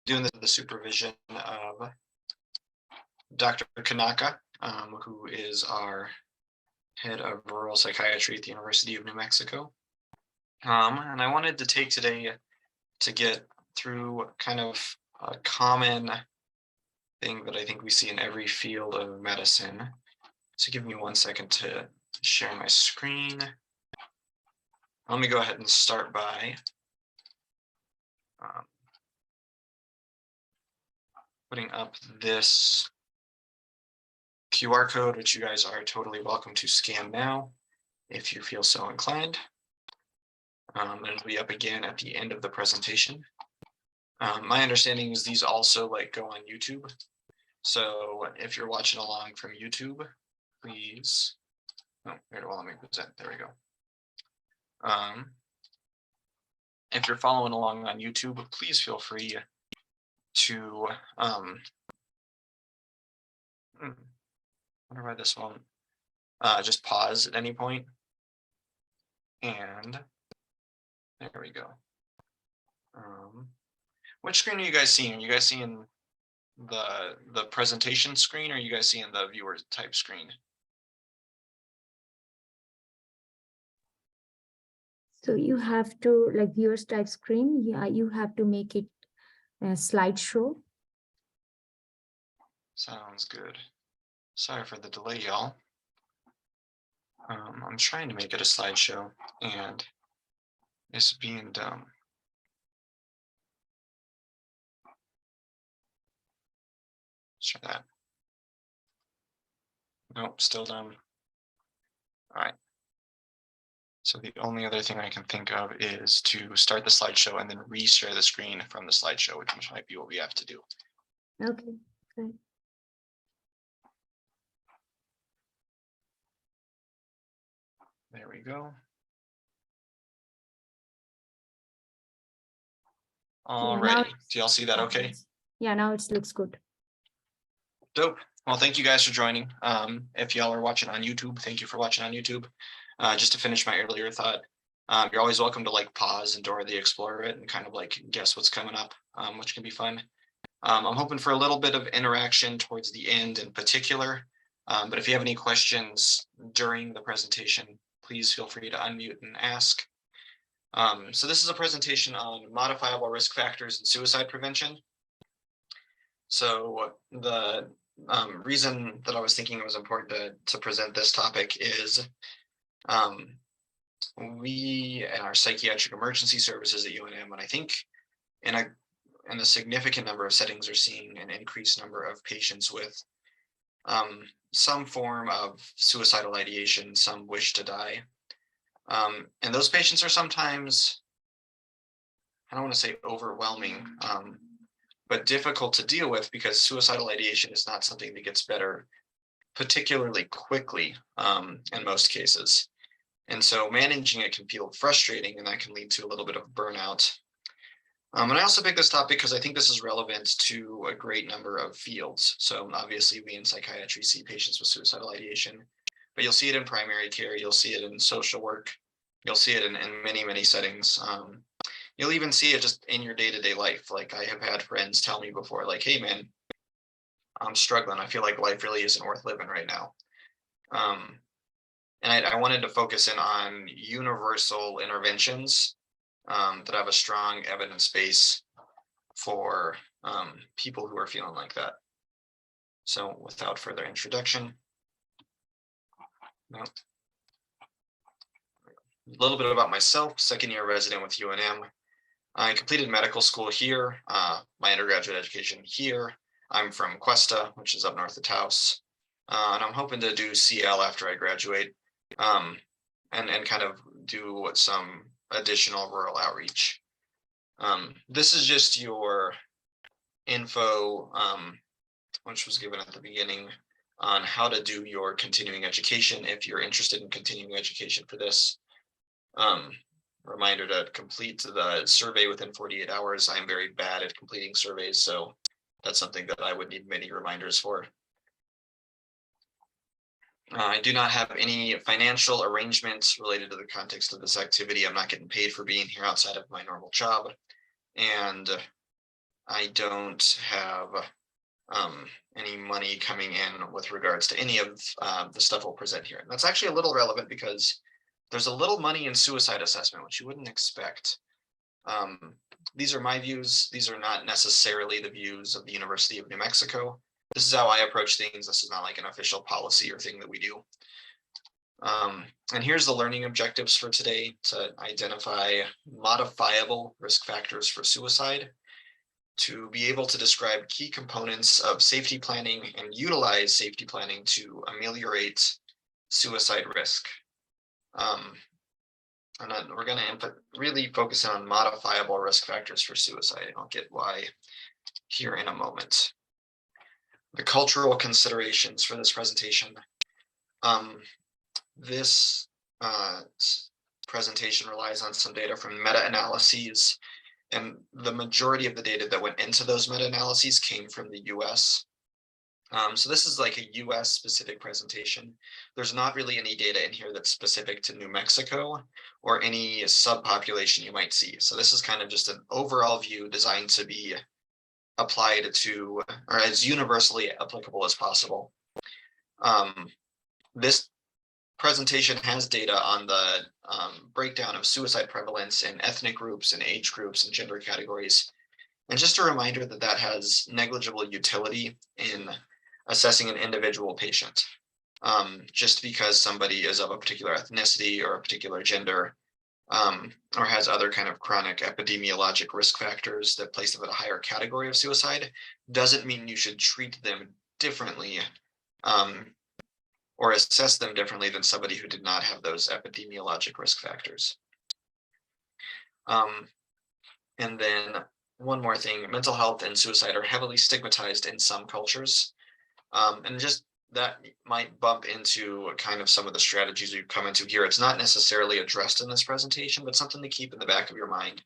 doing the supervision of Dr. Canaca, who is our head of rural psychiatry at the University of New Mexico. And I wanted to take today to get through kind of a common thing that I think we see in every field of medicine. So give me 1 second to share my screen. Let me go ahead and start by putting up this QR code, which you guys are totally welcome to scan now if you feel so inclined. And it'll be up again at the end of the presentation. My understanding is these also go on YouTube. So if you're watching along from YouTube, please, let me present, there we go. If you're following along on YouTube, please feel free to, wonder why this won't, just pause at any point. And there we go. Which screen are you guys seeing? Are you guys seeing the presentation screen, or are you guys seeing the viewer type screen? So you have to, viewers type screen, you have to make it a slideshow. Sounds good. Sorry for the delay, y'all. I'm trying to make it a slideshow, and it's being dumb. Let's try that. Nope, still dumb. All right. So the only other thing I can think of is to start the slideshow and then re-share the screen from the slideshow, which might be what we have to do. Okay, good. There we go. All right. Do y'all see that okay? Yeah, now it looks good. Dope. Well, thank you guys for joining. If y'all are watching on YouTube, thank you for watching on YouTube. Just to finish my earlier thought, you're always welcome to pause and Dora the Explorer it and kind of guess what's coming up, which can be fun. I'm hoping for a little bit of interaction towards the end in particular, but if you have any questions during the presentation, please feel free to unmute and ask. So this is a presentation on modifiable risk factors in suicide prevention. So the reason that I was thinking it was important to present this topic is we and our psychiatric emergency services at UNM, and I think in a significant number of settings, are seeing an increased number of patients with some form of suicidal ideation, some wish to die. And those patients are sometimes, I don't want to say overwhelming, but difficult to deal with, because suicidal ideation is not something that gets better particularly quickly in most cases. And so managing it can feel frustrating, and that can lead to a little bit of burnout. And I also picked this topic because I think this is relevant to a great number of fields. So obviously we in psychiatry see patients with suicidal ideation, but you'll see it in primary care, you'll see it in social work, you'll see it in many, many settings. You'll even see it just in your day-to-day life. I have had friends tell me before, hey man, I'm struggling. I feel like life really isn't worth living right now. And I wanted to focus in on universal interventions that have a strong evidence base for people who are feeling like that. So without further introduction, a little bit about myself. Second-year resident with UNM. I completed medical school here, my undergraduate education here. I'm from Cuesta, which is up north of Taos, and I'm hoping to do CL after I graduate, and kind of do some additional rural outreach. This is just your info, which was given at the beginning, on how to do your continuing education if you're interested in continuing education for this. Reminder to complete the survey within 48 hours. I'm very bad at completing surveys, so that's something that I would need many reminders for. I do not have any financial arrangements related to the context of this activity. I'm not getting paid for being here outside of my normal job. And I don't have any money coming in with regards to any of the stuff we'll present here. And that's actually a little relevant because there's a little money in suicide assessment, which you wouldn't expect. These are my views. These are not necessarily the views of the University of New Mexico. This is how I approach things. This is not like an official policy or thing that we do. And here's the learning objectives for today: to identify modifiable risk factors for suicide, to be able to describe key components of safety planning and utilize safety planning to ameliorate suicide risk. And then we're going to really focus on modifiable risk factors for suicide, and I'll get why here in a moment. The cultural considerations for this presentation. This presentation relies on some data from meta-analyses, and the majority of the data that went into those meta-analyses came from the US. So this is like a US specific presentation. There's not really any data in here that's specific to New Mexico or any subpopulation you might see. So this is kind of just an overall view designed to be applied to, or as universally applicable as possible. This presentation has data on the breakdown of suicide prevalence in ethnic groups and age groups and gender categories. And just a reminder that that has negligible utility in assessing an individual patient. Just because somebody is of a particular ethnicity or a particular gender, or has other kind of chronic epidemiologic risk factors that place them at a higher category of suicide, doesn't mean you should treat them differently or assess them differently than somebody who did not have those epidemiologic risk factors. And then one more thing: mental health and suicide are heavily stigmatized in some cultures. And just that might bump into kind of some of the strategies we've come into here. It's not necessarily addressed in this presentation, but something to keep in the back of your mind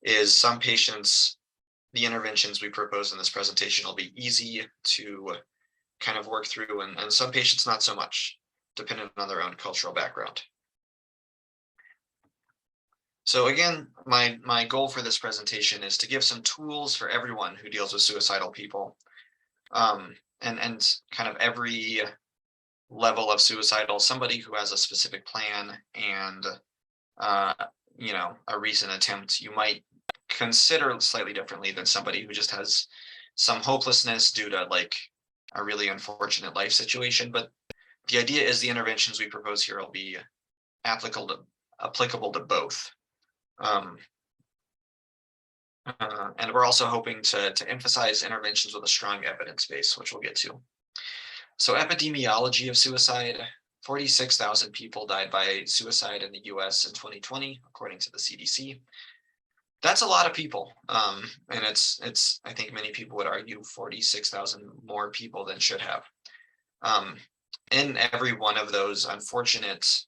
is some patients, the interventions we propose in this presentation will be easy to kind of work through, and some patients not so much, depending on their own cultural background. So again, my goal for this presentation is to give some tools for everyone who deals with suicidal people. And kind of every level of suicidal, somebody who has a specific plan and a recent attempt, you might consider slightly differently than somebody who just has some hopelessness due to like a really unfortunate life situation. But the idea is the interventions we propose here will be applicable to both. And we're also hoping to emphasize interventions with a strong evidence base, which we'll get to. So epidemiology of suicide: 46,000 people died by suicide in the US in 2020, according to the CDC. That's a lot of people. And it's I think many people would argue 46,000 more people than should have. In every one of those unfortunate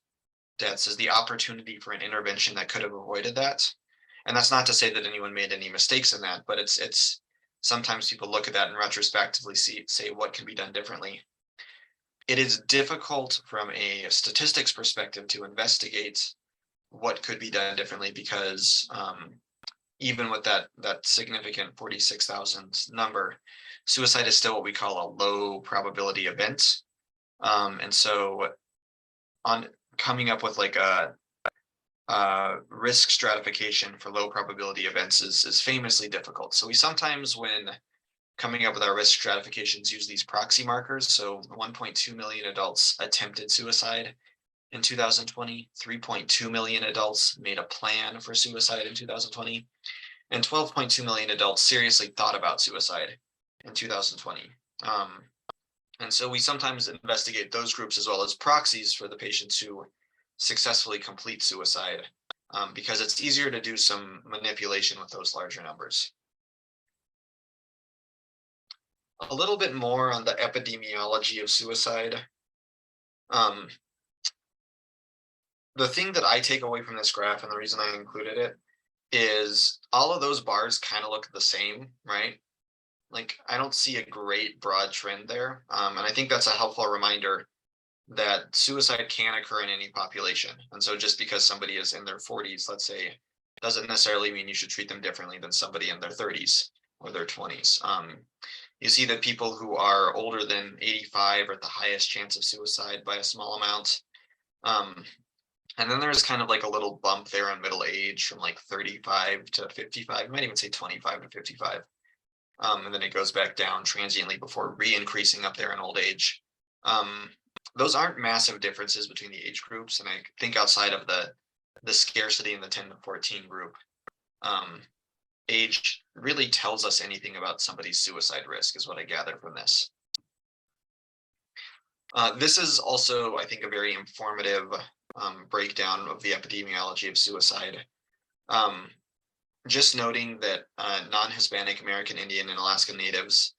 deaths is the opportunity for an intervention that could have avoided that. And that's not to say that anyone made any mistakes in that, but it's sometimes people look at that and retrospectively say what can be done differently. It is difficult from a statistics perspective to investigate what could be done differently because even with that significant 46,000 number, suicide is still what we call a low probability event. And so on coming up with like a risk stratification for low probability events is famously difficult. So we sometimes, when coming up with our risk stratifications, use these proxy markers. So 1.2 million adults attempted suicide in 2020, 3.2 million adults made a plan for suicide in 2020, and 12.2 million adults seriously thought about suicide in 2020. And so we sometimes investigate those groups as well as proxies for the patients who successfully complete suicide, because it's easier to do some manipulation with those larger numbers. A little bit more on the epidemiology of suicide. The thing that I take away from this graph, and the reason I included it, is all of those bars kind of look the same, right? Like, I don't see a great broad trend there. And I think that's a helpful reminder that suicide can occur in any population. And so just because somebody is in their 40s, let's say, doesn't necessarily mean you should treat them differently than somebody in their 30s. or their 20s. You see that people who are older than 85 are at the highest chance of suicide by a small amount. And then there's kind of like a little bump there on middle age from like 35 to 55, I might even say 25 to 55. And then it goes back down transiently before re-increasing up there in old age. Those aren't massive differences between the age groups. And I think outside of the scarcity in the 10 to 14 group, age really tells us anything about somebody's suicide risk is what I gather from this. This is also, I think, a very informative breakdown of the epidemiology of suicide. Just noting that non-Hispanic American Indian and Alaska Natives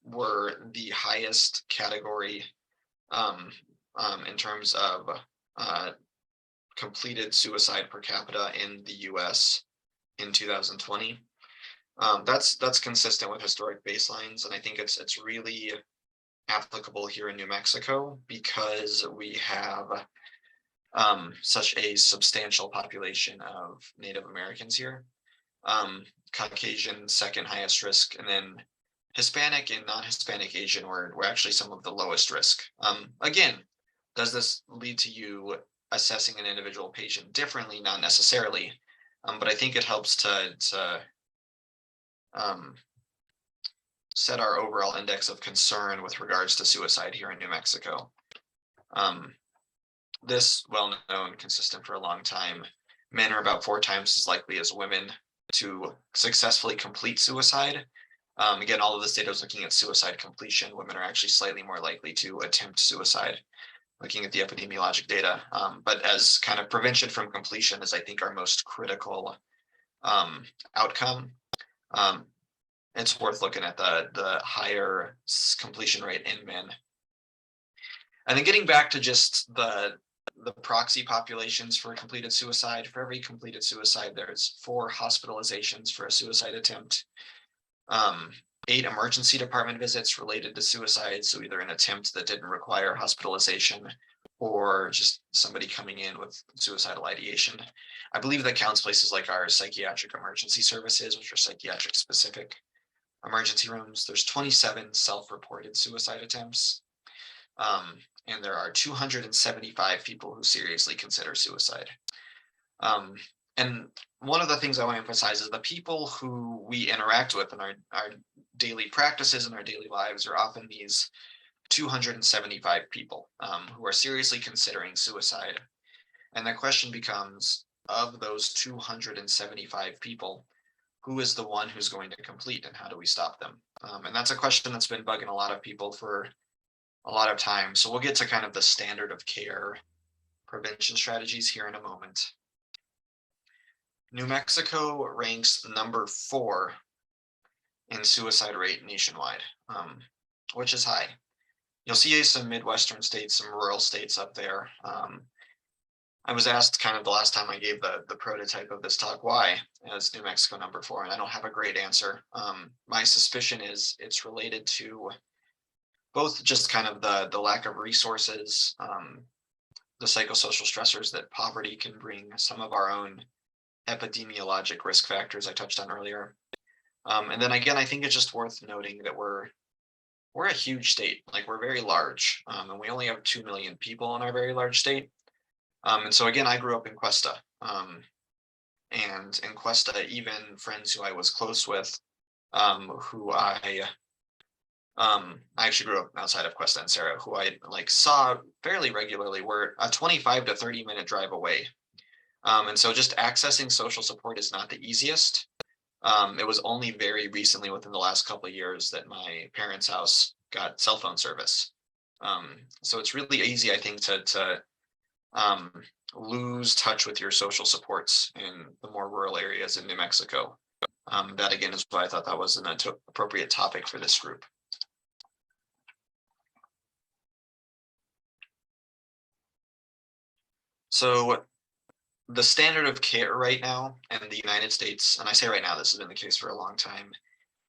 were the highest category in terms of completed suicide per capita in the US in 2020. That's consistent with historic baselines, and I think it's really applicable here in New Mexico because we have such a substantial population of Native Americans here. Caucasian, second highest risk, and then Hispanic and non-Hispanic Asian were actually some of the lowest risk. Again, does this lead to you assessing an individual patient differently? Not necessarily, but I think it helps to set our overall index of concern with regards to suicide here in New Mexico. This well-known, consistent for a long time, men are about 4 times as likely as women to successfully complete suicide. Again, all of this data is looking at suicide completion. Women are actually slightly more likely to attempt suicide, looking at the epidemiologic data. But as kind of prevention from completion is, I think, our most critical outcome. It's worth looking at the higher completion rate in men. And then getting back to just the proxy populations for completed suicide. For every completed suicide, there's 4 hospitalizations for a suicide attempt, 8 emergency department visits related to suicide, so either an attempt that didn't require hospitalization or just somebody coming in with suicidal ideation. I believe that counts places like our psychiatric emergency services, which are psychiatric specific emergency rooms. There's 27 self-reported suicide attempts. And there are 275 people who seriously consider suicide. And one of the things I want to emphasize is the people who we interact with in our daily practices and our daily lives are often these 275 people who are seriously considering suicide. And the question becomes, of those 275 people, who is the one who's going to complete and how do we stop them? And that's a question that's been bugging a lot of people for a lot of time. So we'll get to kind of the standard of care prevention strategies here in a moment. New Mexico ranks number 4 in suicide rate nationwide, which is high. You'll see some Midwestern states, some rural states up there. I was asked kind of the last time I gave the prototype of this talk, why is New Mexico number 4? And I don't have a great answer. My suspicion is it's related to both just kind of the lack of resources, the psychosocial stressors that poverty can bring, some of our own epidemiologic risk factors I touched on earlier. And then again, I think it's just worth noting that we're a huge state, like we're very large, and we only have 2 million people in our very large state. And so again, I grew up in Cuesta, and in Cuesta, even friends who I was close with, who I actually grew up outside of Cuesta and Sarah, who I saw fairly regularly, were a 25 to 30 minute drive away. And so just accessing social support is not the easiest. It was only very recently, within the last couple of years, that my parents' house got cell phone service. So it's really easy, I think, to lose touch with your social supports in the more rural areas in New Mexico. That again is why I thought that was an appropriate topic for this group. So the standard of care right now in the United States, and I say right now, this has been the case for a long time,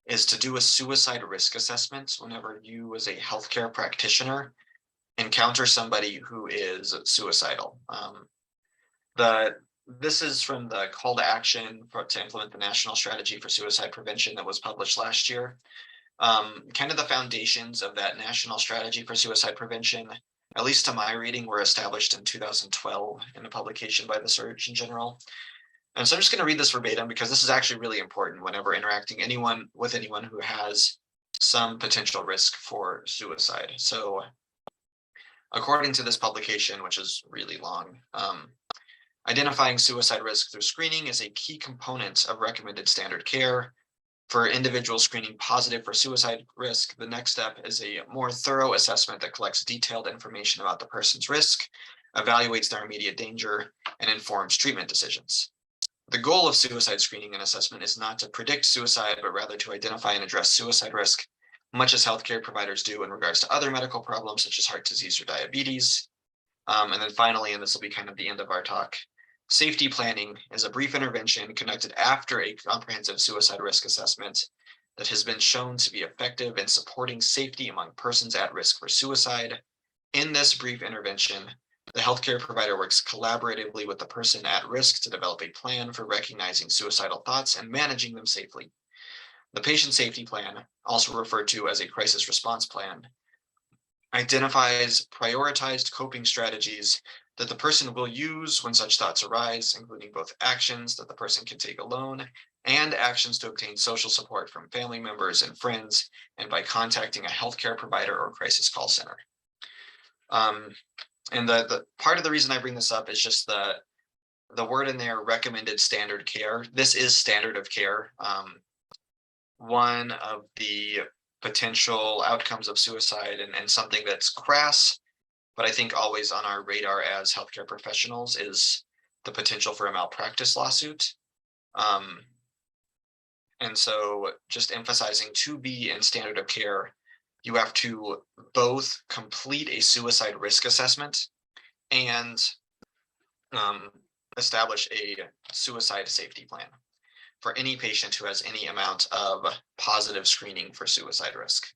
is to do a suicide risk assessment whenever you as a healthcare practitioner encounter somebody who is suicidal. this is from the call to action to implement the National Strategy for Suicide Prevention that was published last year. Kind of the foundations of that National Strategy for Suicide Prevention, at least to my reading, were established in 2012 in a publication by the Surgeon General. And so I'm just going to read this verbatim because this is actually really important whenever interacting with anyone who has some potential risk for suicide. So according to this publication, which is really long, identifying suicide risk through screening is a key component of recommended standard care. For individuals screening positive for suicide risk, the next step is a more thorough assessment that collects detailed information about the person's risk, evaluates their immediate danger, and informs treatment decisions. The goal of suicide screening and assessment is not to predict suicide, but rather to identify and address suicide risk, much as healthcare providers do in regards to other medical problems such as heart disease or diabetes. And then finally, and this will be kind of the end of our talk, safety planning is a brief intervention conducted after a comprehensive suicide risk assessment that has been shown to be effective in supporting safety among persons at risk for suicide. In this brief intervention, the healthcare provider works collaboratively with the person at risk to develop a plan for recognizing suicidal thoughts and managing them safely. The patient safety plan, also referred to as a crisis response plan, identifies prioritized coping strategies that the person will use when such thoughts arise, including both actions that the person can take alone and actions to obtain social support from family members and friends, and by contacting a healthcare provider or crisis call center. And the part of the reason I bring this up is just the word in there, recommended standard care. This is standard of care. One of the potential outcomes of suicide and something that's crass, but I think always on our radar as healthcare professionals, is the potential for a malpractice lawsuit. And so just emphasizing, to be in standard of care, you have to both complete a suicide risk assessment and establish a suicide safety plan for any patient who has any amount of positive screening for suicide risk.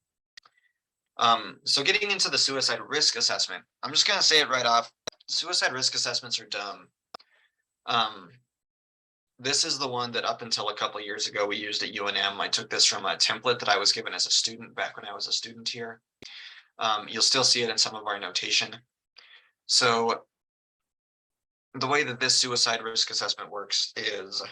So getting into the suicide risk assessment, I'm just going to say it right off. Suicide risk assessments are dumb. This is the one that up until a couple of years ago we used at UNM. I took this from a template that I was given as a student back when I was a student here. You'll still see it in some of our notation. So the way that this suicide risk assessment works is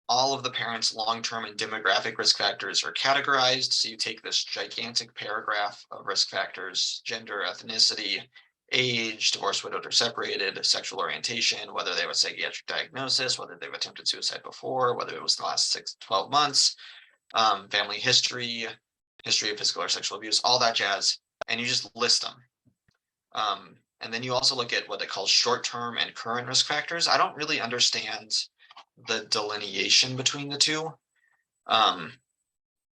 all of the parents' long-term and demographic risk factors are categorized. So you take this gigantic paragraph of risk factors: gender, ethnicity, age, divorced, widowed, or separated, sexual orientation, whether they have a psychiatric diagnosis, whether they've attempted suicide before, whether it was in the last 6 to 12 months, family history of physical or sexual abuse, all that jazz, and you just list them. And then you also look at what they call short-term and current risk factors. I don't really understand the delineation between the two,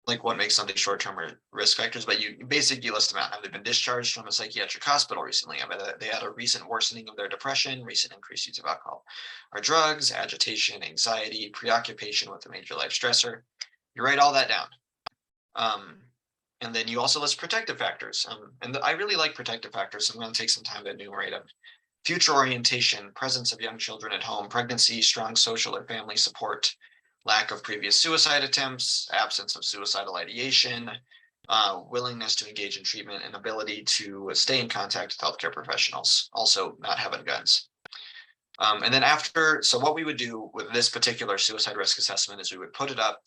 like what makes something short-term risk factors, but you basically list them out. Have they been discharged from a psychiatric hospital recently? Have they had a recent worsening of their depression, recent increased use of alcohol or drugs, agitation, anxiety, preoccupation with a major life stressor? You write all that down. And then you also list protective factors. I really like protective factors, so I'm going to take some time to enumerate them. Future orientation, presence of young children at home, pregnancy, strong social or family support, lack of previous suicide attempts, absence of suicidal ideation, willingness to engage in treatment, and ability to stay in contact with healthcare professionals. Also, not having guns. And then so what we would do with this particular suicide risk assessment is we would put it up.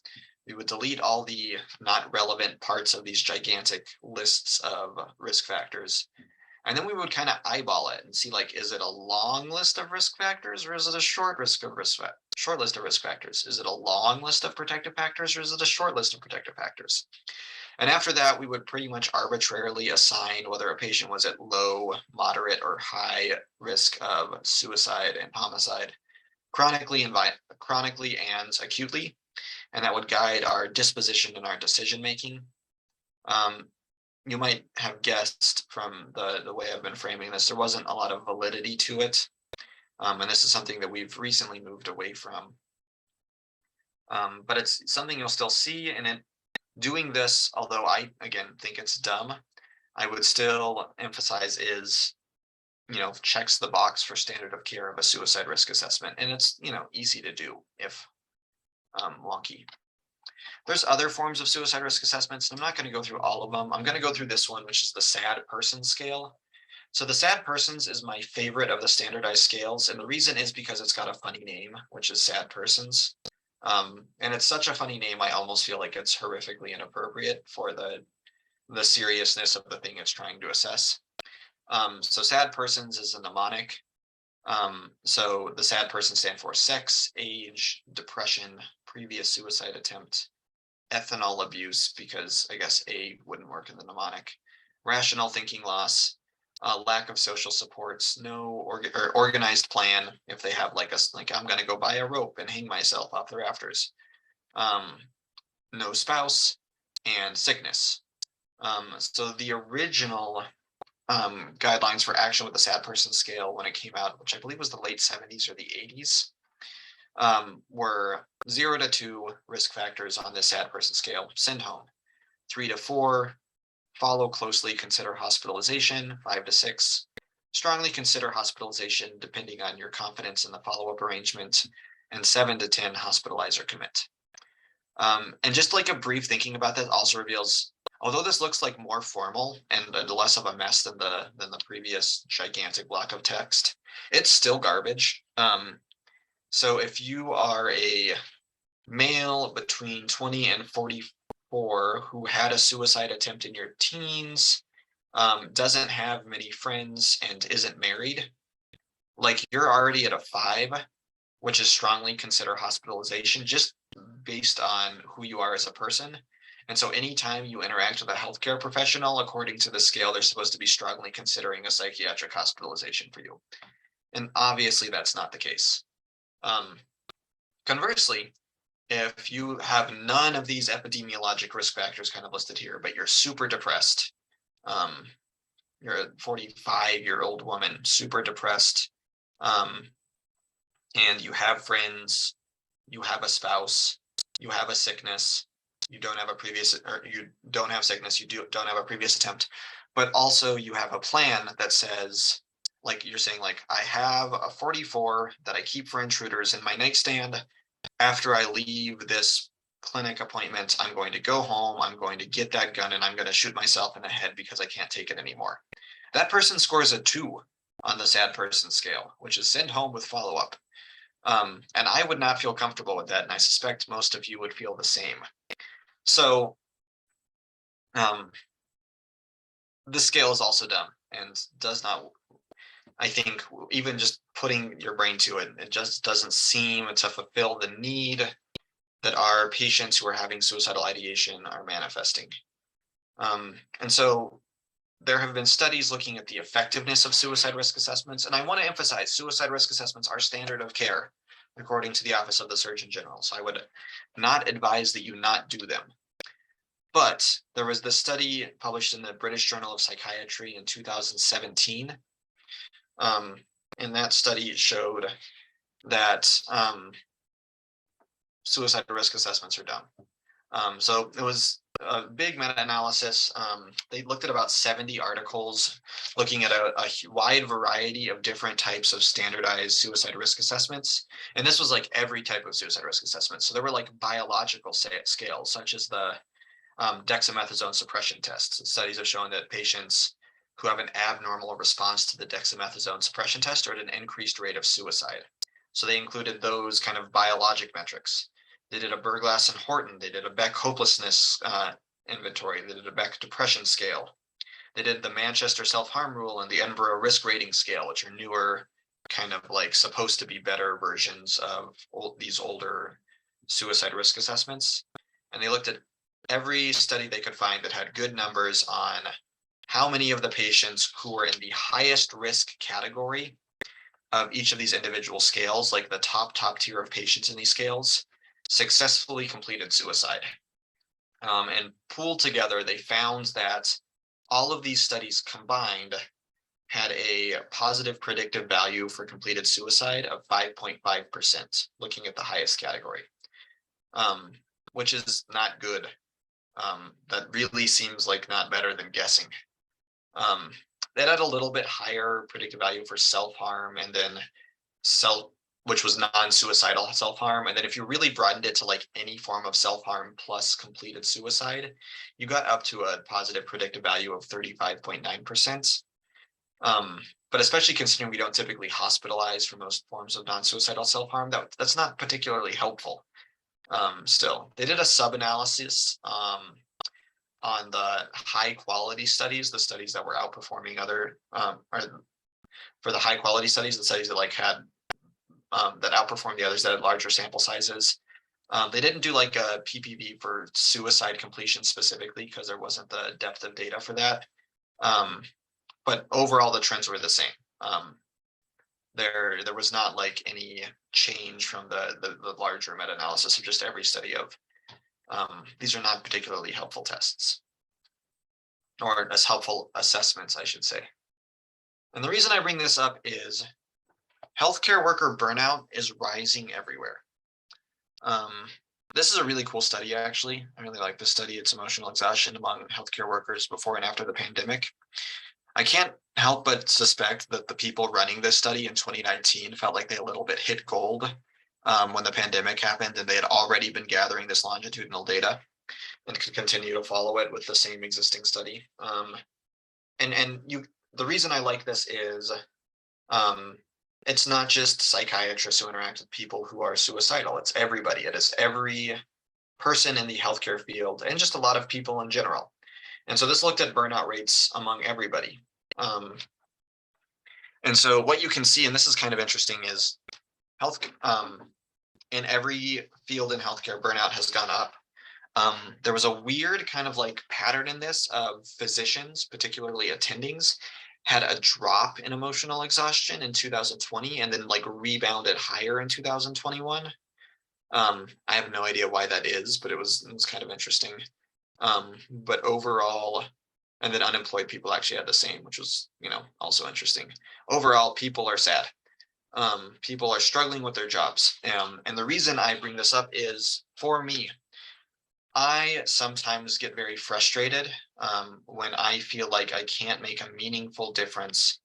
We would delete all the not relevant parts of these gigantic lists of risk factors. And then we would kind of eyeball it and see, like, is it a long list of risk factors or is it a short list of risk factors? Is it a long list of protective factors or is it a short list of protective factors? And after that, we would pretty much arbitrarily assign whether a patient was at low, moderate, or high risk of suicide and homicide, chronically and acutely. And that would guide our disposition and our decision making. You might have guessed from the way I've been framing this, there wasn't a lot of validity to it. And this is something that we've recently moved away from. But it's something you'll still see. And doing this, although I, again, think it's dumb, I would still emphasize is checks the box for standard of care of a suicide risk assessment. And it's, easy to do if wonky. There's other forms of suicide risk assessments. I'm not going to go through all of them. I'm going to go through this one, which is the SAD person scale. So the SAD persons is my favorite of the standardized scales. And the reason is because it's got a funny name, which is SAD persons. And it's such a funny name, I almost feel like it's horrifically inappropriate for the seriousness of the thing it's trying to assess. So SAD persons is a mnemonic. So the SAD person stand for sex, age, depression, previous suicide attempt, ethanol abuse, because I guess A wouldn't work in the mnemonic, rational thinking loss, lack of social supports, no organized plan. If they have like I'm going to go buy a rope and hang myself off the rafters, no spouse, and sickness. So the original guidelines for action with the SAD person scale when it came out, which I believe was the late 70s or the 80s, were 0 to 2 risk factors on the SAD person scale, send home. 3 to 4, follow closely, consider hospitalization. 5 to 6, strongly consider hospitalization depending on your confidence in the follow-up arrangement. And 7 to 10, hospitalize or commit. And just like a brief thinking about that also reveals, although this looks like more formal and less of a mess than the previous gigantic block of text, it's still garbage. So if you are a male between 20 and 44 who had a suicide attempt in your teens, doesn't have many friends, and isn't married, like you're already at a 5, which is strongly consider hospitalization just based on who you are as a person. And so anytime you interact with a healthcare professional, according to the scale, they're supposed to be strongly considering a psychiatric hospitalization for you. And obviously that's not the case. Conversely, if you have none of these epidemiologic risk factors kind of listed here, but you're super depressed, you're a 45-year-old woman, super depressed, and you have friends, you have a spouse, you have a sickness, you don't have a previous, or you don't have sickness, you don't have a previous attempt, but also you have a plan that says, like you're saying, like, I have a 44 that I keep for intruders in my nightstand. After I leave this clinic appointment, I'm going to go home, I'm going to get that gun, and I'm going to shoot myself in the head because I can't take it anymore. That person scores a 2 on the SAD person scale, which is send home with follow-up. And I would not feel comfortable with that, and I suspect most of you would feel the same. So the scale is also dumb and does not, I think, even just putting your brain to it, it just doesn't seem to fulfill the need that our patients who are having suicidal ideation are manifesting. And so there have been studies looking at the effectiveness of suicide risk assessments. And I want to emphasize, suicide risk assessments are standard of care according to the Office of the Surgeon General. So I would not advise that you not do them. But there was this study published in the British Journal of Psychiatry in 2017. And that study showed that suicide risk assessments are dumb. So it was a big meta-analysis. They looked at about 70 articles looking at a wide variety of different types of standardized suicide risk assessments. And this was like every type of suicide risk assessment. So there were like biological scales, such as the dexamethasone suppression test. Studies have shown that patients who have an abnormal response to the dexamethasone suppression test are at an increased rate of suicide. So they included those kind of biologic metrics. They did a Berglass and Horton. They did a Beck hopelessness inventory. They did a Beck depression scale. They did the Manchester self-harm rule and the Edinburgh risk rating scale, which are newer, kind of like supposed to be better versions of these older suicide risk assessments. And they looked at every study they could find that had good numbers on how many of the patients who were in the highest risk category of each of these individual scales, like the top tier of patients in these scales, successfully completed suicide. And pooled together, they found that all of these studies combined had a positive predictive value for completed suicide of 5.5%, looking at the highest category, which is not good. That really seems like not better than guessing. that had a little bit higher predictive value for self-harm, and then which was non-suicidal self-harm. And then if you really broadened it to like any form of self-harm plus completed suicide, you got up to a positive predictive value of 35.9%. But especially considering we don't typically hospitalize for most forms of non-suicidal self-harm, that's not particularly helpful. Still, they did a sub-analysis on the high quality studies, the studies that were outperforming other, or for the high quality studies, the studies that like had that outperformed the others that had larger sample sizes. They didn't do like a PPV for suicide completion specifically because there wasn't the depth of data for that. But overall, the trends were the same. There was not like any change from the larger meta-analysis of just every study of these are not particularly helpful tests, or as helpful assessments, I should say. And the reason I bring this up is healthcare worker burnout is rising everywhere. This is a really cool study, actually. I really like this study. It's emotional exhaustion among healthcare workers before and after the pandemic. I can't help but suspect that the people running this study in 2019 felt like they a little bit hit gold when the pandemic happened, and they had already been gathering this longitudinal data and could continue to follow it with the same existing study. The reason I like this is it's not just psychiatrists who interact with people who are suicidal. It's everybody. It is every person in the healthcare field and just a lot of people in general. And so this looked at burnout rates among everybody. And so what you can see, and this is kind of interesting, is in every field in healthcare, burnout has gone up. There was a weird kind of like pattern in this of physicians, particularly attendings, had a drop in emotional exhaustion in 2020 and then like rebounded higher in 2021. I have no idea why that is, but it was kind of interesting. But overall, and then unemployed people actually had the same, which was, also interesting. Overall, people are sad. People are struggling with their jobs. And the reason I bring this up is, for me, I sometimes get very frustrated when I feel like I can't make a meaningful difference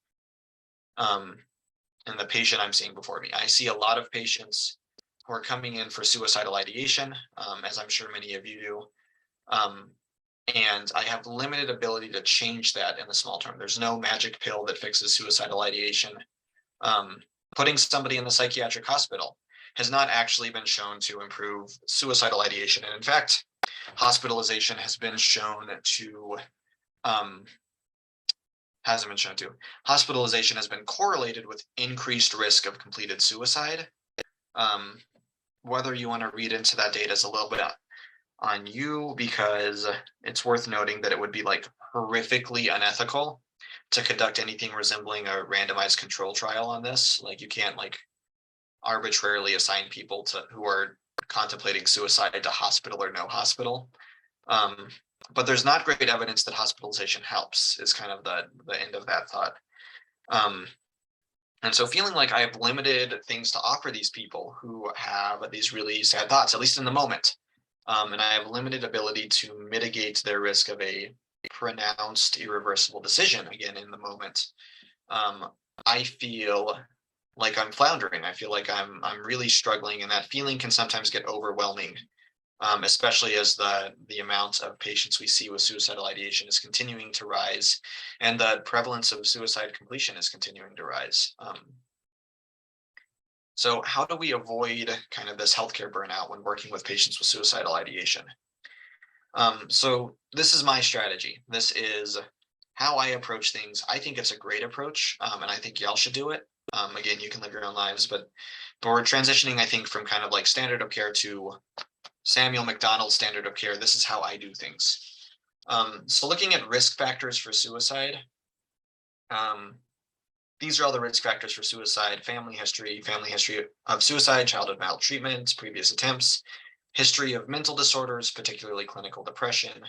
in the patient I'm seeing before me. I see a lot of patients who are coming in for suicidal ideation, as I'm sure many of you do. And I have limited ability to change that in the small term. There's no magic pill that fixes suicidal ideation. Putting somebody in the psychiatric hospital has not actually been shown to improve suicidal ideation. And in fact, hospitalization has been shown to, hospitalization has been correlated with increased risk of completed suicide. Whether you want to read into that data is a little bit on you, because it's worth noting that it would be like horrifically unethical to conduct anything resembling a randomized control trial on this. Like, you can't like arbitrarily assign people who are contemplating suicide to hospital or no hospital. But there's not great evidence that hospitalization helps, is kind of the end of that thought. And so feeling like I have limited things to offer these people who have these really sad thoughts, at least in the moment, and I have limited ability to mitigate their risk of a pronounced irreversible decision again in the moment, I feel like I'm floundering. I feel like I'm really struggling, and that feeling can sometimes get overwhelming, especially as the amount of patients we see with suicidal ideation is continuing to rise, and the prevalence of suicide completion is continuing to rise. So how do we avoid kind of this healthcare burnout when working with patients with suicidal ideation? So this is my strategy. This is how I approach things. I think it's a great approach, and I think y'all should do it. Again, you can live your own lives, but we're transitioning, I think, from kind of like standard of care to Samuel McDonald standard of care. This is how I do things. So looking at risk factors for suicide, these are all the risk factors for suicide: family history of suicide, childhood maltreatment, previous attempts, history of mental disorders, particularly clinical depression,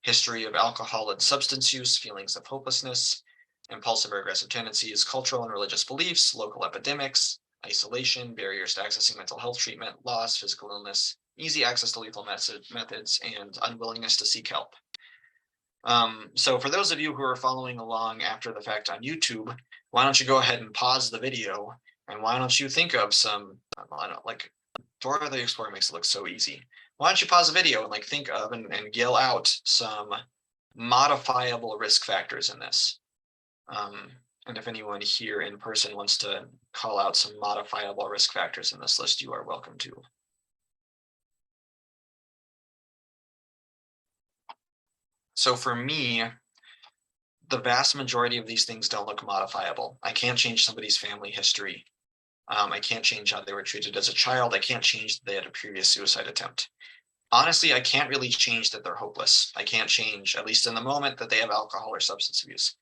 history of alcohol and substance use, feelings of hopelessness, impulsive or aggressive tendencies, cultural and religious beliefs, local epidemics, isolation, barriers to accessing mental health treatment, loss, physical illness, easy access to lethal methods, and unwillingness to seek help. So for those of you who are following along after the fact on YouTube, why don't you go ahead and pause the video, and why don't you think of some, I don't like, Dora the Explorer makes it look so easy. Why don't you pause the video and like think of and yell out some modifiable risk factors in this. And if anyone here in person wants to call out some modifiable risk factors in this list, you are welcome to. So for me, the vast majority of these things don't look modifiable. I can't change somebody's family history. I can't change how they were treated as a child. I can't change that they had a previous suicide attempt. Honestly, I can't really change that they're hopeless. I can't change, at least in the moment, that they have alcohol or substance abuse.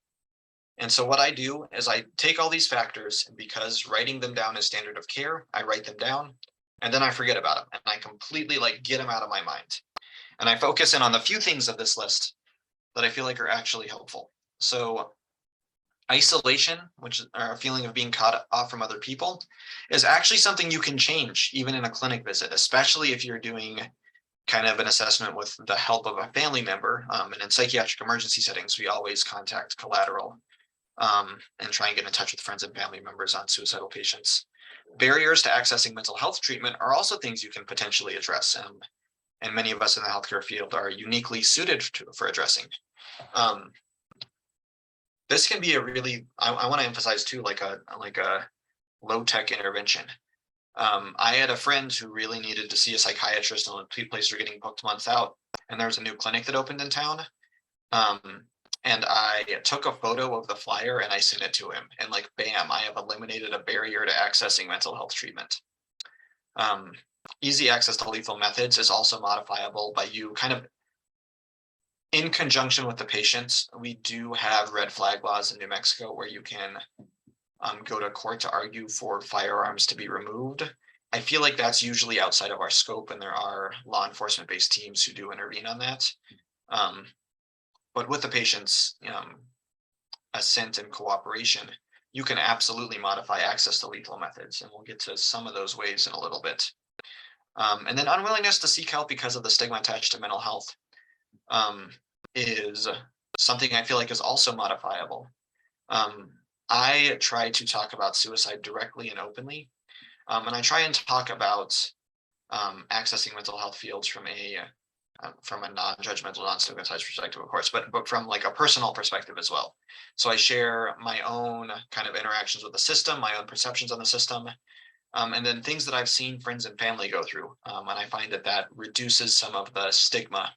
And so what I do is I take all these factors, and because writing them down is standard of care, I write them down, and then I forget about them, and I completely like get them out of my mind. And I focus in on the few things of this list that I feel like are actually helpful. So isolation, which is a feeling of being cut off from other people, is actually something you can change even in a clinic visit, especially if you're doing kind of an assessment with the help of a family member. And in psychiatric emergency settings, we always contact collateral and try and get in touch with friends and family members on suicidal patients. Barriers to accessing mental health treatment are also things you can potentially address. And many of us in the healthcare field are uniquely suited for addressing. This can be a really, I want to emphasize too, like a low-tech intervention. I had a friend who really needed to see a psychiatrist, and places were getting booked months out, and there was a new clinic that opened in town. And I took a photo of the flyer and I sent it to him, and like, bam, I have eliminated a barrier to accessing mental health treatment. Easy access to lethal methods is also modifiable by you kind of in conjunction with the patients. We do have red flag laws in New Mexico where you can go to court to argue for firearms to be removed. I feel like that's usually outside of our scope, and there are law enforcement based teams who do intervene on that. But with the patient's assent and cooperation, you can absolutely modify access to lethal methods, and we'll get to some of those ways in a little bit. And then unwillingness to seek help because of the stigma attached to mental health is something I feel like is also modifiable. I try to talk about suicide directly and openly, and I try and talk about accessing mental health fields from a non-judgmental, non-stigmatized perspective, of course, but from like a personal perspective as well. So I share my own kind of interactions with the system, my own perceptions on the system, and then things that I've seen friends and family go through. And I find that reduces some of the stigma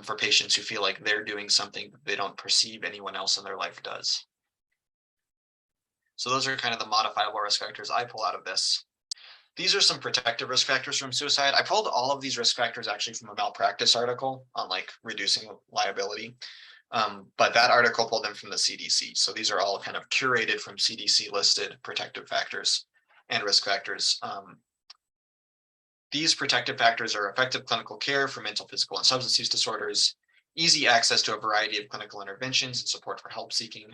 for patients who feel like they're doing something that they don't perceive anyone else in their life does. So those are kind of the modifiable risk factors I pull out of this. These are some protective risk factors from suicide. I pulled all of these risk factors actually from a malpractice article on like reducing liability. But that article pulled them from the CDC. So these are all kind of curated from CDC listed protective factors and risk factors. These protective factors are effective clinical care for mental, physical, and substance use disorders, easy access to a variety of clinical interventions and support for help seeking,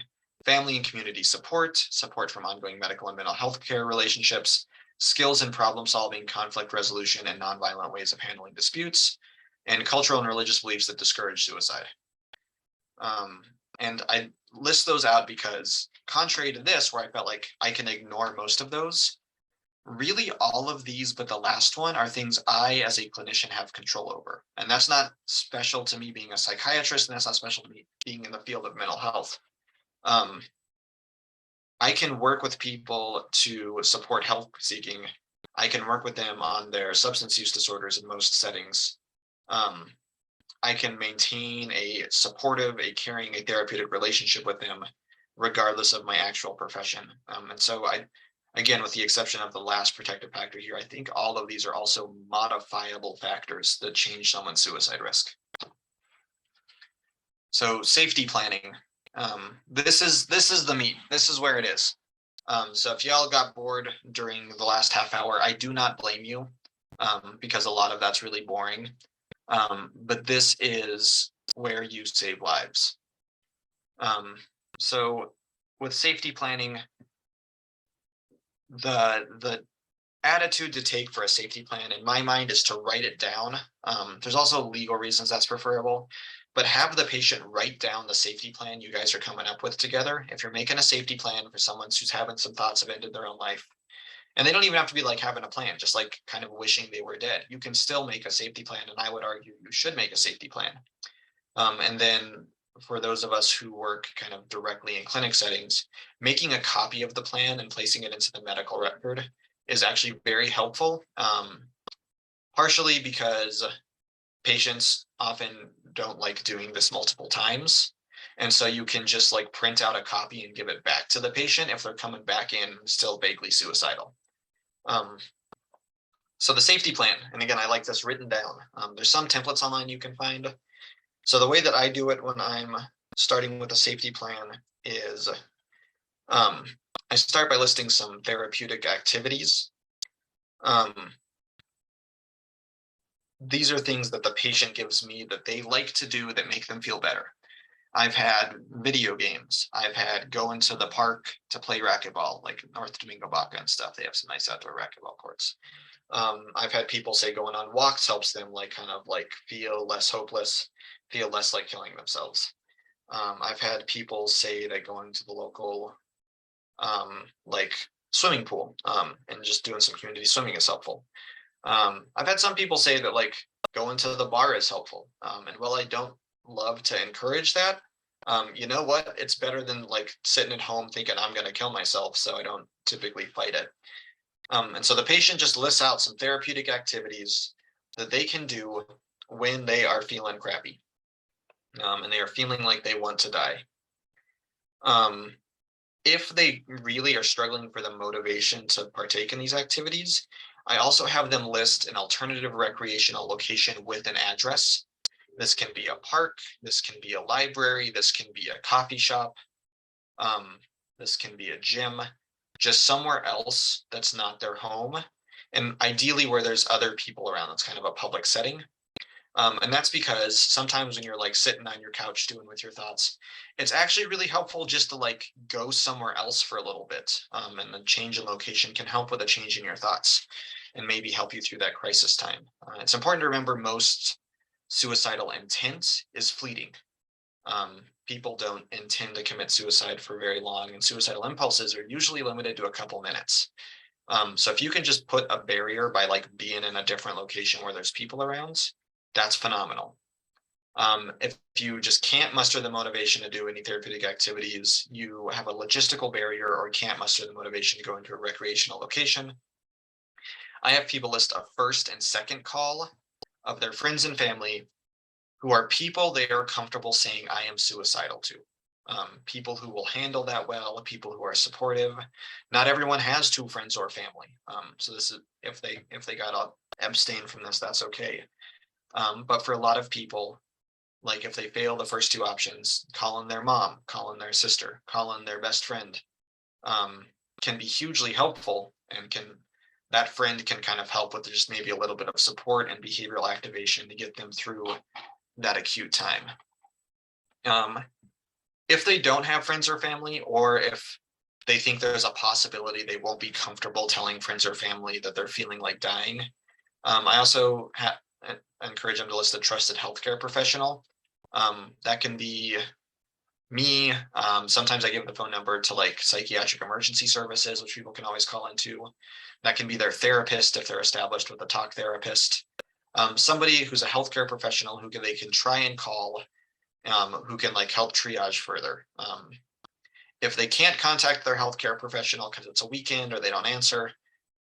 family and community support, support from ongoing medical and mental health care relationships, skills in problem solving, conflict resolution, and nonviolent ways of handling disputes, and cultural and religious beliefs that discourage suicide. And I list those out because contrary to this, where I felt like I can ignore most of those, really all of these but the last one are things I as a clinician have control over. And that's not special to me being a psychiatrist, and that's not special to me being in the field of mental health. I can work with people to support help seeking. I can work with them on their substance use disorders in most settings. I can maintain a supportive, a caring, a therapeutic relationship with them, regardless of my actual profession. And so again, with the exception of the last protective factor here, I think all of these are also modifiable factors that change someone's suicide risk. So safety planning. This is the meat. This is where it is. So if y'all got bored during the last half hour, I do not blame you, because a lot of that's really boring. But this is where you save lives. So with safety planning, the attitude to take for a safety plan in my mind is to write it down. There's also legal reasons that's preferable, but have the patient write down the safety plan you guys are coming up with together. If you're making a safety plan for someone who's having some thoughts of ending their own life, and they don't even have to be like having a plan, just like kind of wishing they were dead, you can still make a safety plan. And I would argue you should make a safety plan. And then for those of us who work kind of directly in clinic settings, making a copy of the plan and placing it into the medical record is actually very helpful. Partially because patients often don't like doing this multiple times. And so you can just like print out a copy and give it back to the patient if they're coming back in still vaguely suicidal. So the safety plan, and again, I like this written down. There's some templates online you can find. So the way that I do it when I'm starting with a safety plan is I start by listing some therapeutic activities. These are things that the patient gives me that they like to do that make them feel better. I've had video games. I've had go into the park to play racquetball, like North Domingo Baca and stuff. They have some nice outdoor racquetball courts. I've had people say going on walks helps them like kind of like feel less hopeless, feel less like killing themselves. I've had people say that going to the local like swimming pool and just doing some community swimming is helpful. I've had some people say that like going to the bar is helpful. And while I don't love to encourage that, you know what? It's better than like sitting at home thinking I'm going to kill myself. So I don't typically fight it. And so the patient just lists out some therapeutic activities that they can do when they are feeling crappy and they are feeling like they want to die. If they really are struggling for the motivation to partake in these activities, I also have them list an alternative recreational location with an address. This can be a park, this can be a library, this can be a coffee shop, this can be a gym, just somewhere else that's not their home, and ideally where there's other people around. That's kind of a public setting. And that's because sometimes when you're like sitting on your couch doing with your thoughts, it's actually really helpful just to like go somewhere else for a little bit. And the change in location can help with a change in your thoughts and maybe help you through that crisis time. It's important to remember most suicidal intent is fleeting. People don't intend to commit suicide for very long, and suicidal impulses are usually limited to a couple minutes. So if you can just put a barrier by like being in a different location where there's people around, that's phenomenal. If you just can't muster the motivation to do any therapeutic activities, you have a logistical barrier or can't muster the motivation to go into a recreational location, I have people list a first and second call of their friends and family who are people they are comfortable saying I am suicidal to. People who will handle that well, people who are supportive. Not everyone has two friends or family. So this is if they got to abstain from this, that's okay. But for a lot of people, like if they fail the first two options, calling their mom, calling their sister, calling their best friend, can be hugely helpful, and that friend can kind of help with just maybe a little bit of support and behavioral activation to get them through that acute time. If they don't have friends or family, or if they think there's a possibility they won't be comfortable telling friends or family that they're feeling like dying, I also encourage them to list a trusted healthcare professional. That can be me. Sometimes I give the phone number to like psychiatric emergency services, which people can always call into. That can be their therapist if they're established with a talk therapist. Somebody who's a healthcare professional who they can try and call, who can like help triage further. If they can't contact their healthcare professional because it's a weekend or they don't answer,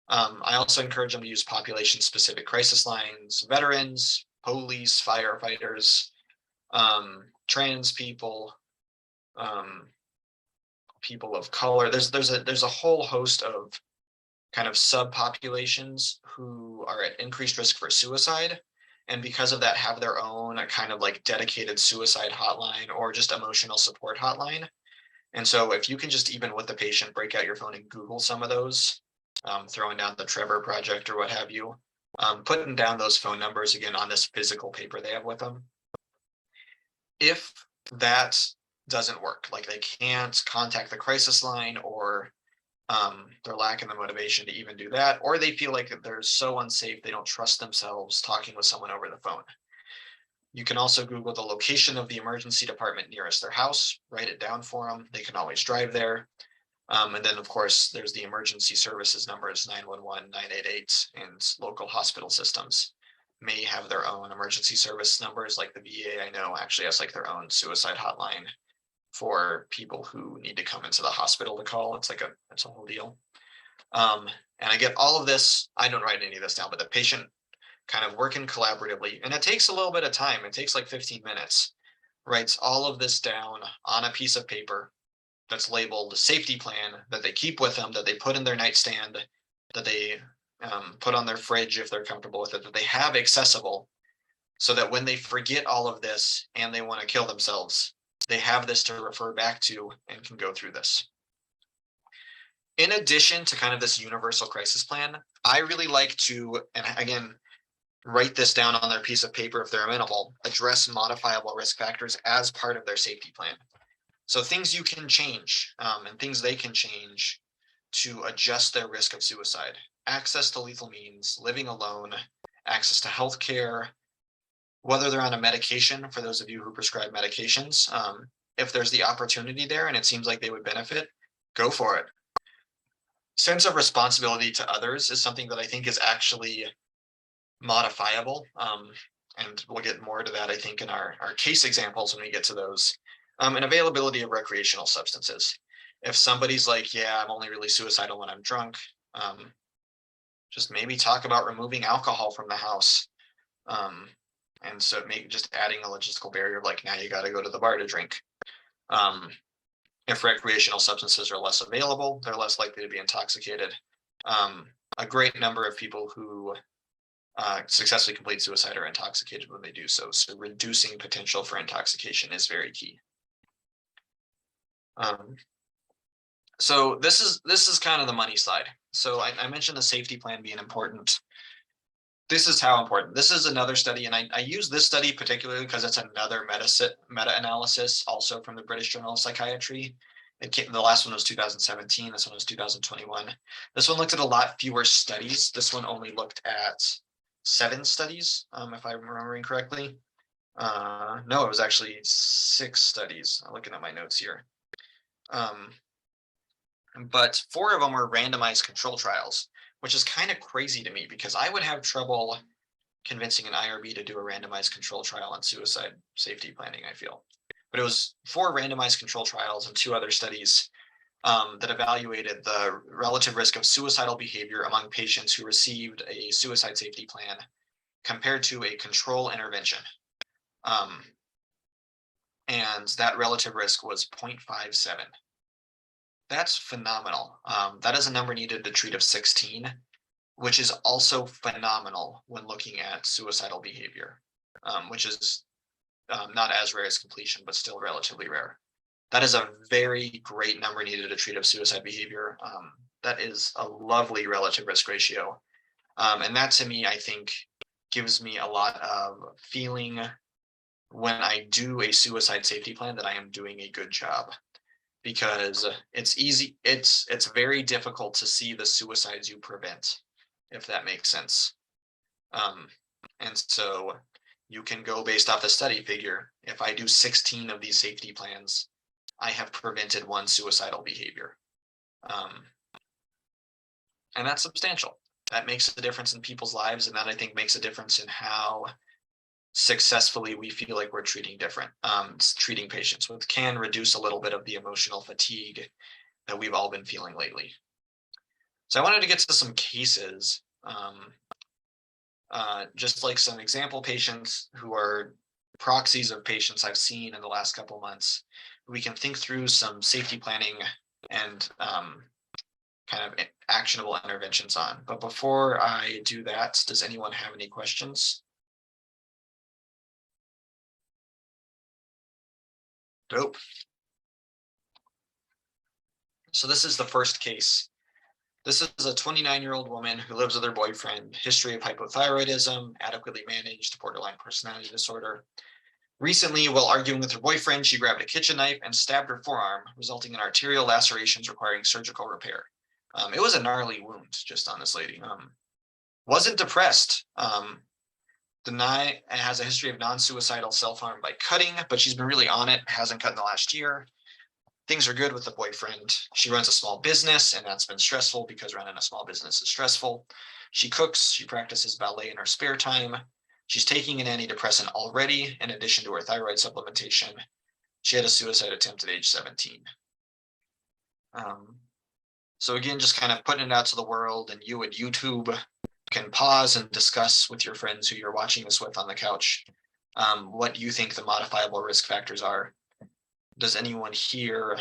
I also encourage them to use population-specific crisis lines, veterans, police, firefighters, trans people, people of color. There's a whole host of kind of subpopulations who are at increased risk for suicide, and because of that have their own kind of like dedicated suicide hotline or just emotional support hotline. And so if you can just, even with the patient, break out your phone and Google some of those, throwing down the Trevor Project or what have you, putting down those phone numbers again on this physical paper they have with them. If that doesn't work, like they can't contact the crisis line, or They're lacking the motivation to even do that, or they feel like they're so unsafe they don't trust themselves talking with someone over the phone. You can also Google the location of the emergency department nearest their house, write it down for them. They can always drive there. And then, of course, there's the emergency services numbers, 911, 988, and local hospital systems may have their own emergency service numbers. Like the VA, I know, actually has like their own suicide hotline for people who need to come into the hospital to call. It's a whole deal. And I get all of this. I don't write any of this down, but the patient kind of working collaboratively, and it takes a little bit of time. It takes like 15 minutes, writes all of this down on a piece of paper that's labeled safety plan that they keep with them, that they put in their nightstand, that they put on their fridge if they're comfortable with it, that they have accessible, so that when they forget all of this and they want to kill themselves, they have this to refer back to and can go through this. In addition to kind of this universal crisis plan, I really like to, and again, write this down on their piece of paper if they're amenable, address modifiable risk factors as part of their safety plan. So things you can change and things they can change to adjust their risk of suicide. Access to lethal means, living alone, access to healthcare, whether they're on a medication, for those of you who prescribe medications, if there's the opportunity there and it seems like they would benefit, go for it. Sense of responsibility to others is something that I think is actually modifiable. And we'll get more to that, I think, in our case examples when we get to those. And availability of recreational substances. If somebody's like, yeah, I'm only really suicidal when I'm drunk, just maybe talk about removing alcohol from the house. And so maybe just adding a logistical barrier of like, now you got to go to the bar to drink. If recreational substances are less available, they're less likely to be intoxicated. A great number of people who successfully complete suicide are intoxicated when they do so. So reducing potential for intoxication is very key. So this is kind of the money side. So I mentioned the safety plan being important. This is how important. This is another study, and I use this study particularly because it's another meta-analysis, also from the British Journal of Psychiatry. The last one was 2017. This one was 2021. This one looked at a lot fewer studies. This one only looked at 7 studies, if I'm remembering correctly. No, it was actually 6 studies. I'm looking at my notes here. But 4 of them were randomized control trials, which is kind of crazy to me because I would have trouble convincing an IRB to do a randomized control trial on suicide safety planning, I feel. But it was 4 randomized control trials and 2 other studies that evaluated the relative risk of suicidal behavior among patients who received a suicide safety plan compared to a control intervention. And that relative risk was 0.57. That's phenomenal. That is a number needed to treat of 16, which is also phenomenal when looking at suicidal behavior, which is not as rare as completion, but still relatively rare. That is a very great number needed to treat of suicide behavior. That is a lovely relative risk ratio. And that to me, I think, gives me a lot of feeling when I do a suicide safety plan that I am doing a good job. Because it's very difficult to see the suicides you prevent, if that makes sense. And so you can go based off the study figure. If I do 16 of these safety plans, I have prevented 1 suicidal behavior. And that's substantial. That makes a difference in people's lives, and that I think makes a difference in how successfully we feel like we're treating patients, which can reduce a little bit of the emotional fatigue that we've all been feeling lately. So I wanted to get to some cases, just like some example patients who are proxies of patients I've seen in the last couple months. We can think through some safety planning and kind of actionable interventions on. But before I do that, does anyone have any questions? Dope. So this is the first case. This is a 29-year-old woman who lives with her boyfriend, history of hypothyroidism, adequately managed borderline personality disorder. Recently, while arguing with her boyfriend, she grabbed a kitchen knife and stabbed her forearm, resulting in arterial lacerations requiring surgical repair. It was a gnarly wound just on this lady. Wasn't depressed. Has a history of non-suicidal self-harm by cutting, but she's been really on it. Hasn't cut in the last year. Things are good with the boyfriend. She runs a small business, and that's been stressful because running a small business is stressful. She cooks. She practices ballet in her spare time. She's taking an antidepressant already, in addition to her thyroid supplementation. She had a suicide attempt at age 17. So again, just kind of putting it out to the world, and you at YouTube can pause and discuss with your friends who you're watching this with on the couch what you think the modifiable risk factors are. Does anyone here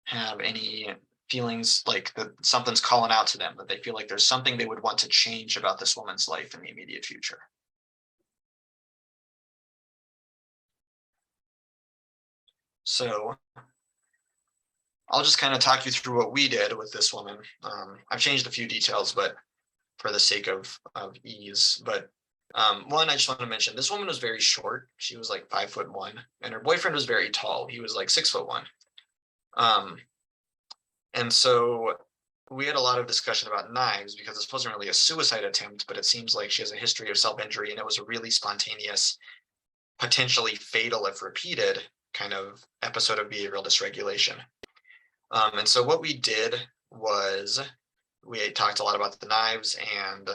have any feelings like that something's calling out to them, that they feel like there's something they would want to change about this woman's life in the immediate future? So I'll just kind of talk you through what we did with this woman. I've changed a few details, but for the sake of ease. But one, I just want to mention this woman was very short. She was like 5'1", and her boyfriend was very tall. He was like 6'1". And so we had a lot of discussion about knives because this wasn't really a suicide attempt, but it seems like she has a history of self-injury, and it was a really spontaneous, potentially fatal if repeated, kind of episode of behavioral dysregulation. And so what we did was we talked a lot about the knives and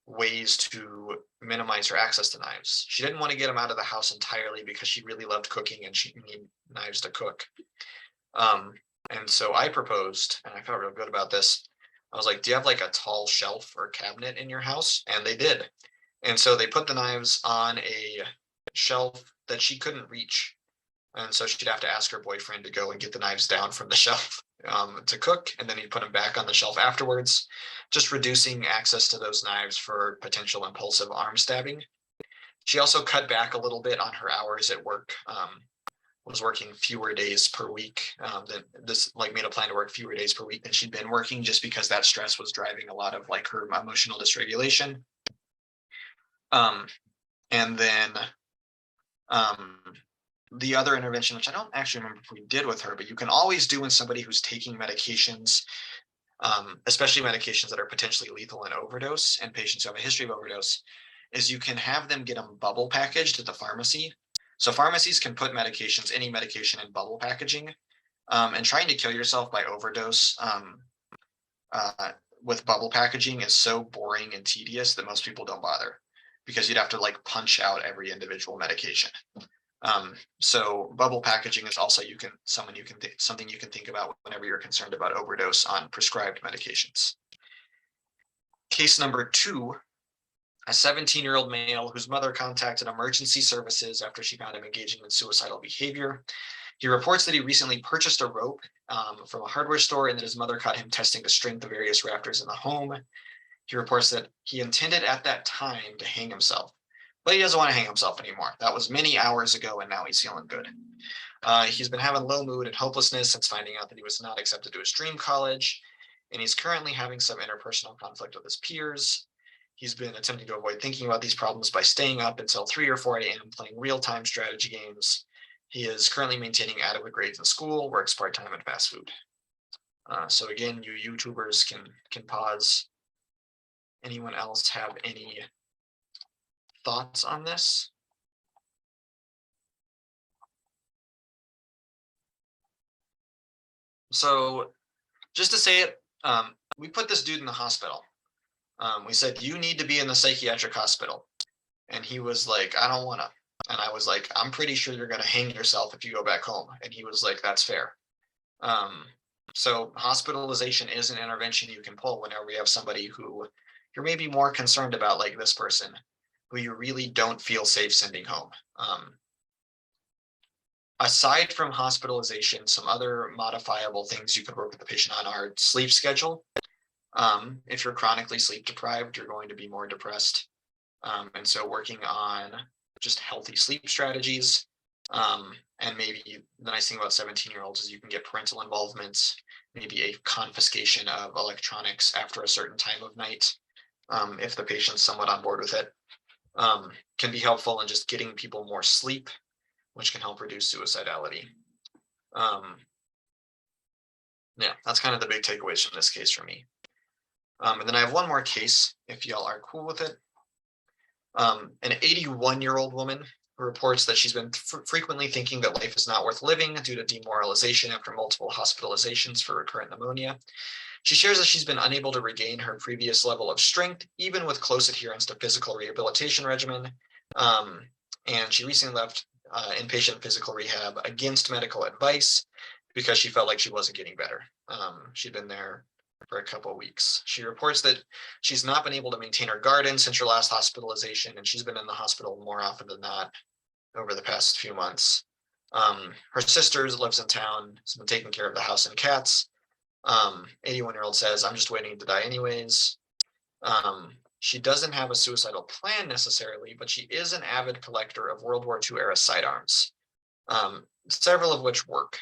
ways to minimize her access to knives. She didn't want to get them out of the house entirely because she really loved cooking and she needed knives to cook. And so I proposed, and I felt real good about this. I was like, do you have like a tall shelf or cabinet in your house? And they did. And so they put the knives on a shelf that she couldn't reach. And so she'd have to ask her boyfriend to go and get the knives down from the shelf to cook, and then he'd put them back on the shelf afterwards, just reducing access to those knives for potential impulsive arm stabbing. She also cut back a little bit on her hours at work, was working fewer days per week. Made a plan to work fewer days per week than she'd been working, just because that stress was driving a lot of like her emotional dysregulation. And then the other intervention, which I don't actually remember if we did with her, but you can always do in somebody who's taking medications, especially medications that are potentially lethal in overdose, and patients who have a history of overdose, is you can have them get them bubble packaged at the pharmacy. So pharmacies can put medications, any medication, in bubble packaging. And trying to kill yourself by overdose with bubble packaging is so boring and tedious that most people don't bother, because you'd have to like punch out every individual medication. So bubble packaging is also something you can think about whenever you're concerned about overdose on prescribed medications. Case number 2, a 17-year-old male whose mother contacted emergency services after she found him engaging in suicidal behavior. He reports that he recently purchased a rope from a hardware store, and that his mother caught him testing the strength of various rafters in the home. He reports that he intended at that time to hang himself, but he doesn't want to hang himself anymore. That was many hours ago, and now he's feeling good. He's been having low mood and hopelessness since finding out that he was not accepted to his dream college, and he's currently having some interpersonal conflict with his peers. He's been attempting to avoid thinking about these problems by staying up until 3 or 4 a.m. playing real-time strategy games. He is currently maintaining adequate grades in school, works part-time at fast food. So again, you YouTubers can pause. Anyone else have any thoughts on this? So just to say it, we put this dude in the hospital. We said, you need to be in the psychiatric hospital. And he was like, I don't want to. And I was like, I'm pretty sure you're going to hang yourself if you go back home. And he was like, that's fair. So hospitalization is an intervention you can pull whenever we have somebody who you're maybe more concerned about, like this person, who you really don't feel safe sending home. Aside from hospitalization, some other modifiable things you could work with the patient on are sleep schedule. If you're chronically sleep deprived, you're going to be more depressed. And so working on just healthy sleep strategies. And maybe the nice thing about 17-year-olds is you can get parental involvement, maybe a confiscation of electronics after a certain time of night, if the patient's somewhat on board with it, can be helpful in just getting people more sleep, which can help reduce suicidality. Yeah, that's kind of the big takeaways from this case for me. And then I have one more case, if y'all are cool with it. An 81-year-old woman who reports that she's been frequently thinking that life is not worth living due to demoralization after multiple hospitalizations for recurrent pneumonia. She shares that she's been unable to regain her previous level of strength, even with close adherence to physical rehabilitation regimen. And she recently left inpatient physical rehab against medical advice because she felt like she wasn't getting better. She'd been there for a couple of weeks. She reports that she's not been able to maintain her garden since her last hospitalization, and she's been in the hospital more often than not over the past few months. Her sister lives in town, has been taking care of the house and cats. 81-year-old says, I'm just waiting to die anyways. She doesn't have a suicidal plan necessarily, but she is an avid collector of World War II era sidearms, several of which work.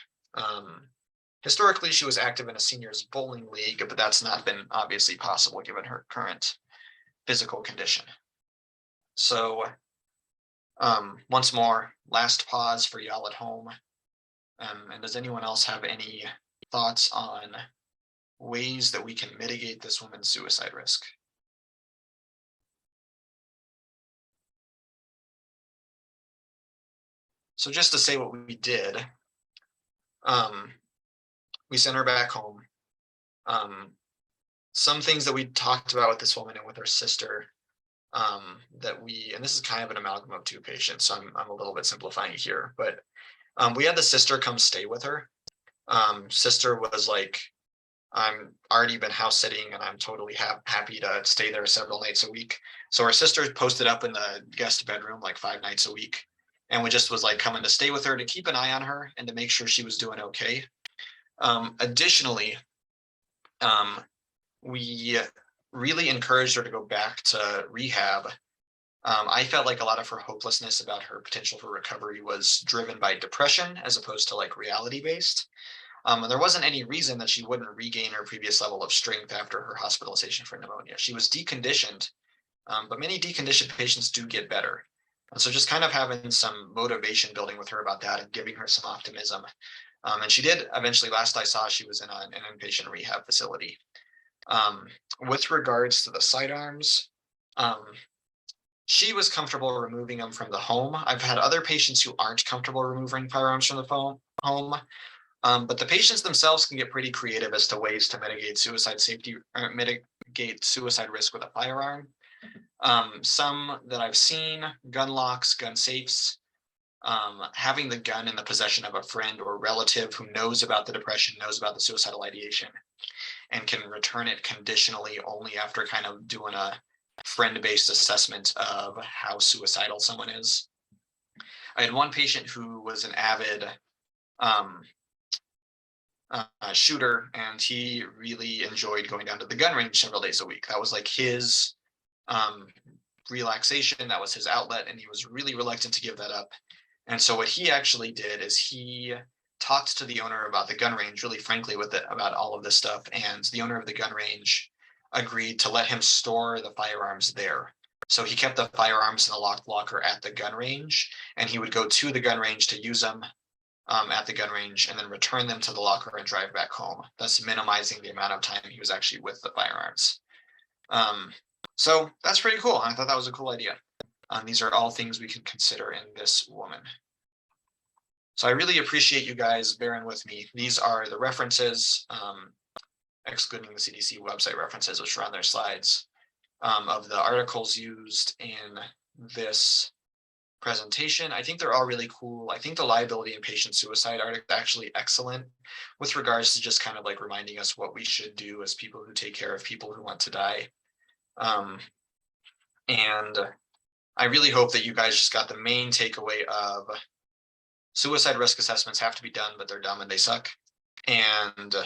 Historically, she was active in a seniors bowling league, but that's not been obviously possible given her current physical condition. So once more, last pause for y'all at home. And does anyone else have any thoughts on ways that we can mitigate this woman's suicide risk? So just to say what we did, we sent her back home. Some things that we talked about with this woman and with her sister, that we, and this is kind of an amalgam of two patients, so I'm a little bit simplifying it here, but we had the sister come stay with her. Sister was like, I'm already been house sitting and I'm totally happy to stay there several nights a week. So our sister posted up in the guest bedroom like 5 nights a week. And we just was like coming to stay with her to keep an eye on her and to make sure she was doing okay. Additionally, we really encouraged her to go back to rehab. I felt like a lot of her hopelessness about her potential for recovery was driven by depression as opposed to like reality based. And there wasn't any reason that she wouldn't regain her previous level of strength after her hospitalization for pneumonia. She was deconditioned, but many deconditioned patients do get better. And so just kind of having some motivation building with her about that and giving her some optimism. And she did eventually, last I saw, she was in an inpatient rehab facility. With regards to the sidearms, she was comfortable removing them from the home. I've had other patients who aren't comfortable removing firearms from the home. But the patients themselves can get pretty creative as to ways to mitigate suicide safety or mitigate suicide risk with a firearm. Some that I've seen, gun locks, gun safes, having the gun in the possession of a friend or relative who knows about the depression, knows about the suicidal ideation, and can return it conditionally only after kind of doing a friend-based assessment of how suicidal someone is. I had one patient who was an avid shooter, and he really enjoyed going down to the gun range several days a week. That was like his relaxation, that was his outlet, and he was really reluctant to give that up. And so what he actually did is he talked to the owner about the gun range, really frankly with it, about all of this stuff, and the owner of the gun range agreed to let him store the firearms there. So he kept the firearms in a locked locker at the gun range, and he would go to the gun range to use them at the gun range and then return them to the locker and drive back home, thus minimizing the amount of time he was actually with the firearms. So that's pretty cool. I thought that was a cool idea. These are all things we can consider in this woman. So I really appreciate you guys bearing with me. These are the references, excluding the CDC website references, which are on their slides, of the articles used in this presentation. I think they're all really cool. I think the liability and patient suicide article is actually excellent with regards to just kind of like reminding us what we should do as people who take care of people who want to die. And I really hope that you guys just got the main takeaway of suicide risk assessments have to be done, but they're dumb and they suck. And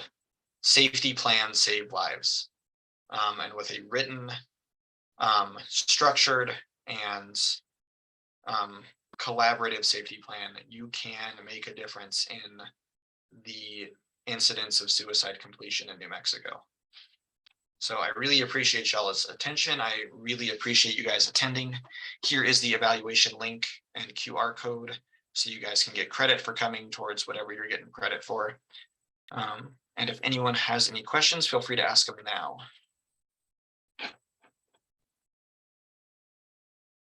safety plans save lives. And with a written, structured, and collaborative safety plan, you can make a difference in the incidence of suicide completion in New Mexico. So I really appreciate y'all's attention. I really appreciate you guys attending. Here is the evaluation link and QR code so you guys can get credit for coming towards whatever you're getting credit for. And if anyone has any questions, feel free to ask them now.